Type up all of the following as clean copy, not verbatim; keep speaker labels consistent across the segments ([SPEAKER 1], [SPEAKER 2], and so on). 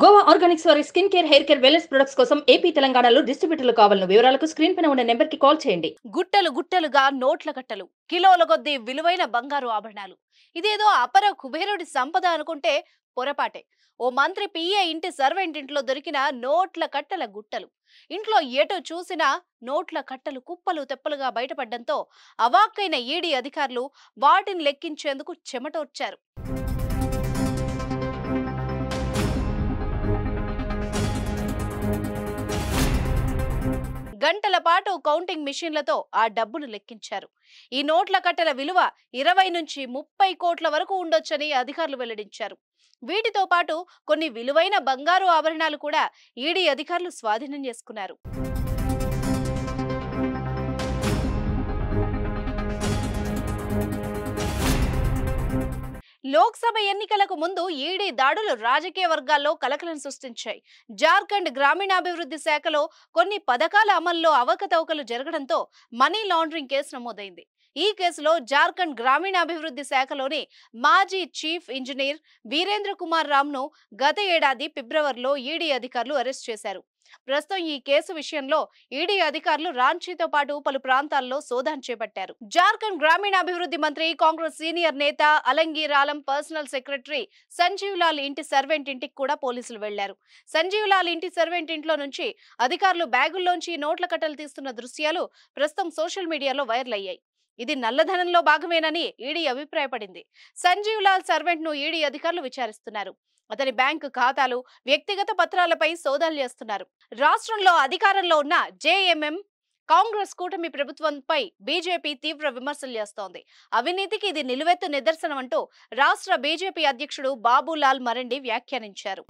[SPEAKER 1] Goa Organics వారి skin care, hair care, wellness products కోసం AP, తెలంగాణలో డిస్ట్రిబ్యూటర్లు కావాలను వివరాలకు స్క్రీన్ పైన ఉన్న నెంబర్ కి కాల్ చేయండి.
[SPEAKER 2] గుట్టలు గుట్టలుగా నోట్ల కట్టలు, కిలోల కొద్దీ విలువైన బంగారు ఆభరణాలు. ఇదేదో అపర కుబేరుడి సంపద అనుకుంటే పొరపాటే. ఓ మంత్రి పిఏ ఇంటి సర్వెంట్ ఇంట్లో దొరికిన నోట్ల కట్టల గుట్టలు. ఇంట్లో ఎటు చూసినా నోట్ల కట్టలు కుప్పలు తెప్పలుగా బయటపడ్డంతో అవాక్కైన ఈడీ అధికారులు వాటిని లెక్కించేందుకు చెమటోడ్చారు. గంటల పాటు కౌంటింగ్ మిషన్లతో ఆ డబ్బును లెక్కించారు. ఈ నోట్ల కట్టల విలువ 20 నుంచి 30 కోట్ల వరకు ఉండొచ్చని అధికారులు వెల్లడించారు. వీటితో పాటు కొన్ని విలువైన బంగారు ఆభరణాలు కూడా ఈడీ అధికారులు స్వాధీనం చేసుకున్నారు. లోక్సభ ఎన్నికలకు ముందు ఈడీ దాడులు రాజకీయ వర్గాల్లో కలకలం సృష్టించాయి. జార్ఖండ్ గ్రామీణాభివృద్ధి శాఖలో కొన్ని పథకాల అమల్లో అవకతవకలు జరగడంతో మనీ లాండరింగ్ కేసు నమోదైంది. ఈ కేసులో జార్ఖండ్ గ్రామీణాభివృద్ధి శాఖలోని మాజీ చీఫ్ ఇంజనీర్ వీరేంద్ర కుమార్ రామ్ను గత ఏడాది ఫిబ్రవరిలో ఈడీ అధికారులు అరెస్ట్ చేశారు. ప్రస్తుతం ఈ కేసు విషయంలో ఈడీ అధికారులు రాంచీతో పాటు పలు ప్రాంతాల్లో శోధన చేపట్టారు. జార్ఖండ్ గ్రామీణాభివృద్ధి మంత్రి, కాంగ్రెస్ సీనియర్ నేత అలంగీర్ ఆలం పర్సనల్ సెక్రటరీ సంజీవ్ లాల్ ఇంటి సర్వెంట్ ఇంటికి కూడా పోలీసులు వెళ్లారు. సంజీవ్ లాల్ ఇంటి సర్వెంట్ ఇంట్లో నుంచి అధికారులు బ్యాగుల్లోంచి నోట్ల కట్టలు తీస్తున్న దృశ్యాలు ప్రస్తుతం సోషల్ మీడియాలో వైరల్ అయ్యాయి. ఇది నల్లధనంలో భాగమేనని ఈడీ అభిప్రాయపడింది. సంజీవ్ లాల్ సర్వెంట్ ను ఈడీ అధికారులు విచారిస్తున్నారు. అతని బ్యాంకు ఖాతాలు, వ్యక్తిగత పత్రాలపై సోదాలు చేస్తున్నారు. రాష్ట్రంలో అధికారంలో ఉన్న జేఎంఎం కాంగ్రెస్ కూటమి ప్రభుత్వంపై బీజేపీ తీవ్ర విమర్శలు చేస్తోంది. అవినీతికి ఇది నిలువెత్తు నిదర్శనం అంటూ రాష్ట్ర బీజేపీ అధ్యక్షుడు బాబులాల్ మరండి వ్యాఖ్యానించారు.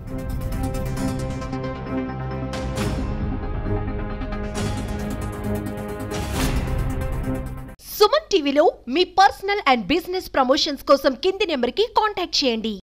[SPEAKER 3] సుమన్ టీవీలో మీ పర్సనల్ అండ్ బిజినెస్ ప్రమోషన్స్ కోసం కింది నెంబర్కి కాంటాక్ట్ చేయండి.